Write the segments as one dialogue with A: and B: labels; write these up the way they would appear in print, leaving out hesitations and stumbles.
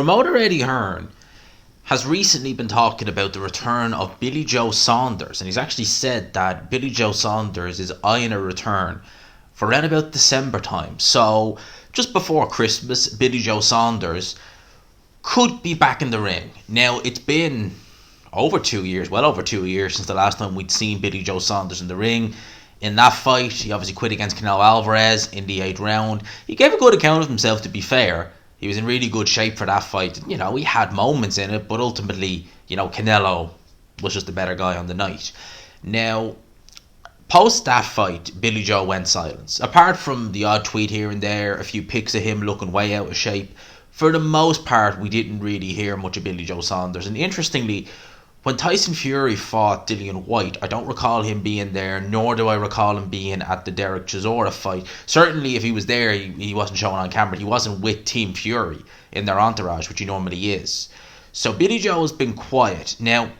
A: Promoter Eddie Hearn has recently been talking about the return of Billy Joe Saunders, and he's actually said that Billy Joe Saunders is eyeing a return for around about December time. So, just before Christmas, Billy Joe Saunders could be back in the ring. Now, it's been over 2 years, well over 2 years, since the last time we'd seen Billy Joe Saunders in the ring. In that fight, he obviously quit against Canelo Alvarez in the 8th round. He gave a good account of himself, to be fair. He was in really good shape for that fight. He had moments in it, but ultimately, Canelo was just a better guy on the night. Now, post that fight, Billy Joe went silent. Apart from the odd tweet here and there, a few pics of him looking way out of shape, for the most part, we didn't really hear much of Billy Joe Saunders. And interestingly, when Tyson Fury fought Dillian Whyte, I don't recall him being there, nor do I recall him being at the Derek Chisora fight. Certainly, if he was there, he wasn't showing on camera. He wasn't with Team Fury in their entourage, which he normally is. So Billy Joe has been quiet. Now,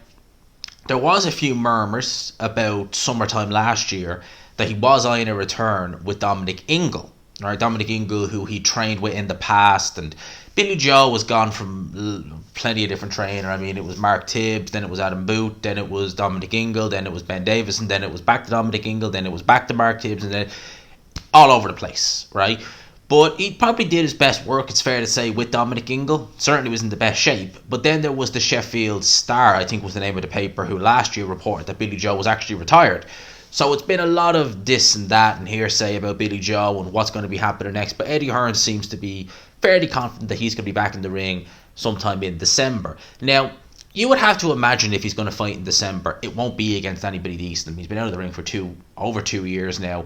A: there was a few murmurs about summertime last year that he was eyeing a return with Dominic Ingle. Right, Dominic Ingle, who he trained with in the past, and Billy Joe was gone from plenty of different trainer. I mean, it was Mark Tibbs, then it was Adam Boot, then it was Dominic Ingle, then it was Ben Davis, and then it was back to Dominic Ingle, then it was back to Mark Tibbs, and then all over the place, right? But he probably did his best work, it's fair to say, with Dominic Ingle. Certainly was in the best shape. But then there was the Sheffield Star, I think was the name of the paper, who last year reported that Billy Joe was actually retired. So it's been a lot of this and that and hearsay about Billy Joe and what's going to be happening next. But Eddie Hearn seems to be fairly confident that he's going to be back in the ring sometime in December. Now, you would have to imagine if he's going to fight in December, it won't be against anybody decent. He's been out of the ring for over 2 years now.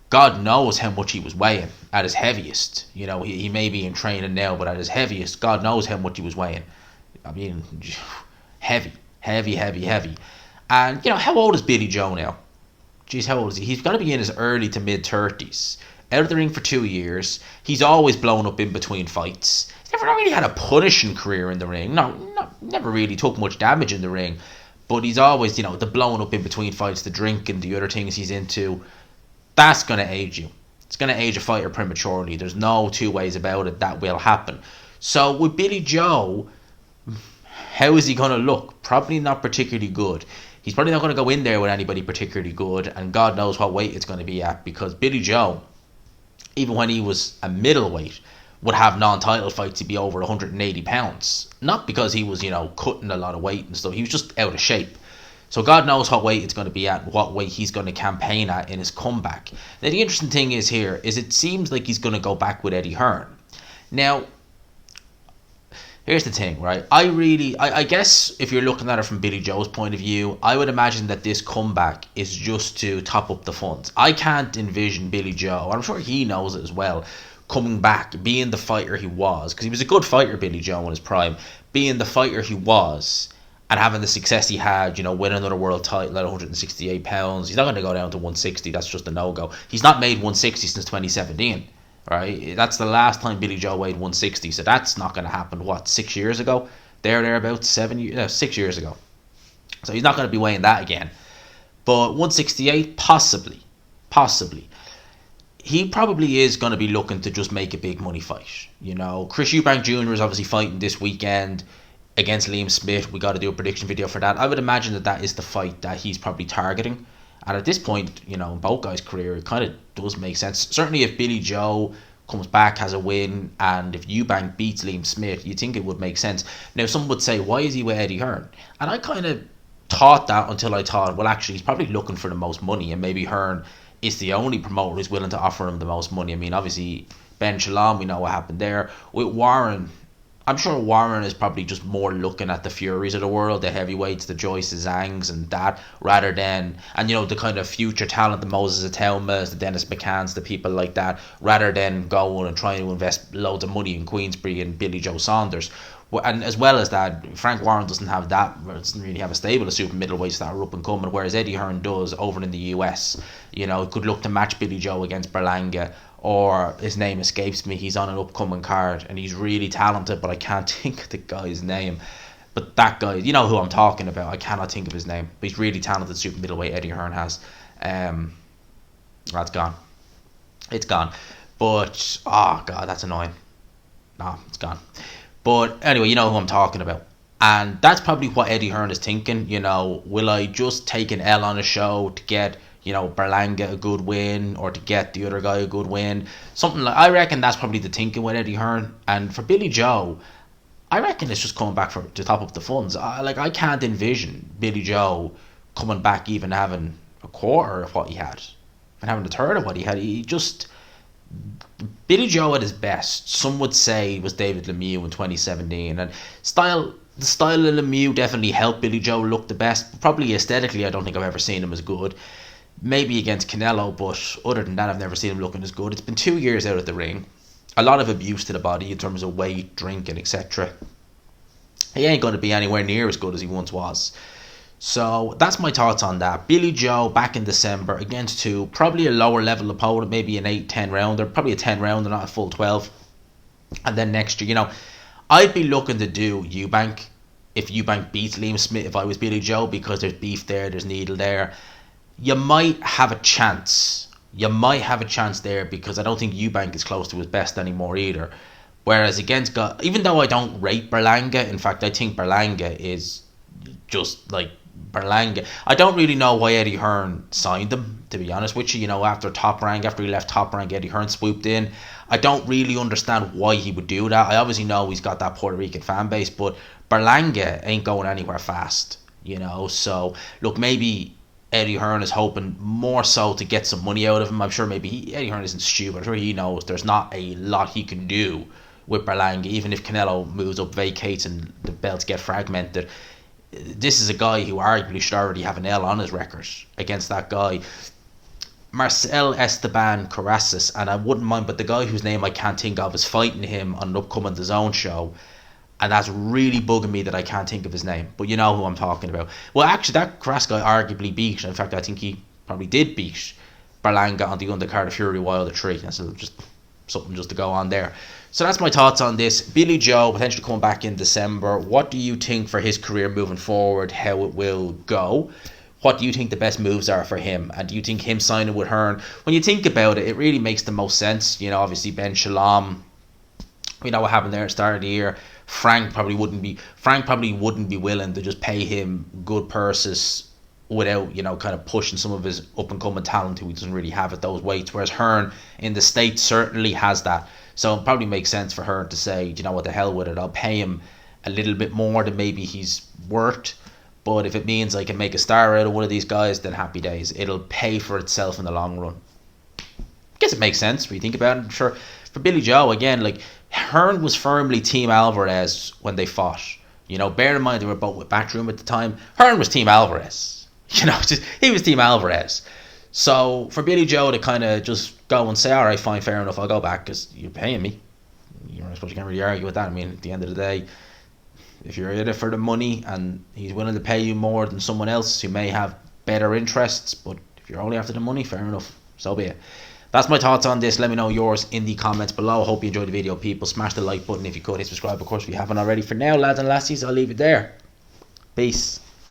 A: God knows how much he was weighing at his heaviest. He may be in training now, but at his heaviest, God knows how much he was weighing. I mean, heavy. And, how old is Billy Joe now? Geez, how old is he? He's going to be in his early to mid-30s. Out of the ring for 2 years. He's always blown up in between fights. He's never really had a punishing career in the ring. Never really took much damage in the ring. But he's always, the blowing up in between fights, the drinking, the other things he's into. That's going to age you. It's going to age a fighter prematurely. There's no two ways about it. That will happen. So with Billy Joe, how is he going to look? Probably not particularly good. He's probably not going to go in there with anybody particularly good, and God knows what weight it's going to be at, because Billy Joe, even when he was a middleweight, would have non-title fights to be over 180 pounds. Not because he was, cutting a lot of weight and stuff. He was just out of shape. So God knows what weight it's going to be at, what weight he's going to campaign at in his comeback. Now, the interesting thing is here, is it seems like he's going to go back with Eddie Hearn. Now, here's the thing, right? I guess if you're looking at it from Billy Joe's point of view, I would imagine that this comeback is just to top up the funds. I can't envision Billy Joe, I'm sure he knows it as well, coming back, being the fighter he was, because he was a good fighter, Billy Joe, in his prime, being the fighter he was, and having the success he had, win another world title at 168 pounds. He's not going to go down to 160, that's just a no-go. He's not made 160 since 2017. Right, that's the last time Billy Joe weighed 160, so that's not going to happen. 6 years ago? Thereabouts, 6 years ago. So he's not going to be weighing that again. But 168, possibly. He probably is going to be looking to just make a big money fight. Chris Eubank Jr. is obviously fighting this weekend against Liam Smith. We got to do a prediction video for that. I would imagine that is the fight that he's probably targeting. And at this point, in both guys' career, it kind of does make sense. Certainly if Billy Joe comes back, has a win, and if Eubank beats Liam Smith, you think it would make sense. Now, some would say, why is he with Eddie Hearn? And I kind of thought that until I thought, well, actually, he's probably looking for the most money, and maybe Hearn is the only promoter who's willing to offer him the most money. I mean, obviously, Ben Shalom, we know what happened there. With Warren, I'm sure Warren is probably just more looking at the Furies of the world, the heavyweights, the Joyce Zhangs and that, rather than, and the kind of future talent, the Moses Ataumas, the Dennis McCanns, the people like that, rather than going and trying to invest loads of money in Queensberry and Billy Joe Saunders. And as well as that, Frank Warren doesn't really have a stable of super middleweights that are up and coming, whereas Eddie Hearn does over in the US. Could look to match Billy Joe against Berlanga, or his name escapes me. He's on an upcoming card and he's really talented, but I can't think of the guy's name. But that guy, you know who I'm talking about. I cannot think of his name, but he's really talented super middleweight. Eddie Hearn has. That's gone. It's gone. But oh god, that's annoying. No, it's gone. But anyway, you know who I'm talking about. And that's probably what Eddie Hearn is thinking. Will I just take an L on a show to get, Berlanga a good win, or to get the other guy a good win? Something like, I reckon that's probably the thinking with Eddie Hearn. And for Billy Joe, I reckon it's just coming back to top up the funds. I can't envision Billy Joe coming back even having a quarter of what he had, and having a third of what he had. Billy Joe at his best, some would say, was David Lemieux in 2017, and the style of Lemieux definitely helped Billy Joe look the best. But probably aesthetically, I don't think I've ever seen him as good. Maybe against Canelo, but other than that, I've never seen him looking as good. It's been 2 years out of the ring. A lot of abuse to the body in terms of weight, drinking, etc. He ain't going to be anywhere near as good as he once was. So that's my thoughts on that. Billy Joe back in December against probably a lower level opponent, maybe an 8-10 rounder, probably a 10 rounder, not a full 12. And then next year, I'd be looking to do Eubank if Eubank beats Liam Smith if I was Billy Joe, because there's beef there, there's needle there. You might have a chance. There, because I don't think Eubank is close to his best anymore either. Whereas against even though I don't rate Berlanga, in fact I think Berlanga is just like Berlanga. I don't really know why Eddie Hearn signed him, to be honest with you. After he left Top Rank, Eddie Hearn swooped in. I don't really understand why he would do that. I obviously know he's got that Puerto Rican fan base, but Berlanga ain't going anywhere fast, So look, maybe Eddie Hearn is hoping more so to get some money out of him. I'm sure maybe Eddie Hearn isn't stupid. I'm sure he knows there's not a lot he can do with Berlanga, even if Canelo moves up, vacates, and the belts get fragmented. This is a guy who arguably should already have an L on his record against that guy. Marcel Esteban Carrasas, and I wouldn't mind, but the guy whose name I can't think of is fighting him on an upcoming DAZN show, and that's really bugging me that I can't think of his name, but you know who I'm talking about. Well, actually, that Carrasas guy arguably beat, in fact, I think he probably did beat Berlanga on the undercard of Fury Wilder 3, and so just something just to go on there. So that's my thoughts on this. Billy Joe potentially coming back in December. What do you think for his career moving forward, how it will go? What do you think the best moves are for him? And do you think him signing with Hearn, when you think about it, it really makes the most sense? Obviously Ben Shalom, we know what happened there at the start of the year. Frank probably wouldn't be willing to just pay him good purses without, kind of pushing some of his up-and-coming talent who he doesn't really have at those weights. Whereas Hearn in the States certainly has that. So it probably makes sense for Hearn to say, what, the hell with it. I'll pay him a little bit more than maybe he's worth. But if it means I can make a star out of one of these guys, then happy days. It'll pay for itself in the long run. I guess it makes sense when you think about it. I'm sure for Billy Joe, again, like, Hearn was firmly Team Alvarez when they fought. Bear in mind they were both with Backroom at the time. Hearn was Team Alvarez. He was Team Alvarez. So for Billy Joe to kind of just go and say, all right, fine, fair enough, I'll go back because you're paying me. I suppose you can't really argue with that. I mean, at the end of the day, if you're in it for the money and he's willing to pay you more than someone else who may have better interests, but if you're only after the money, fair enough, so be it. That's my thoughts on this. Let me know yours in the comments below. Hope you enjoyed the video, people. Smash the like button if you could. Hit subscribe, of course, if you haven't already. For now, lads and lassies, I'll leave it there. Peace.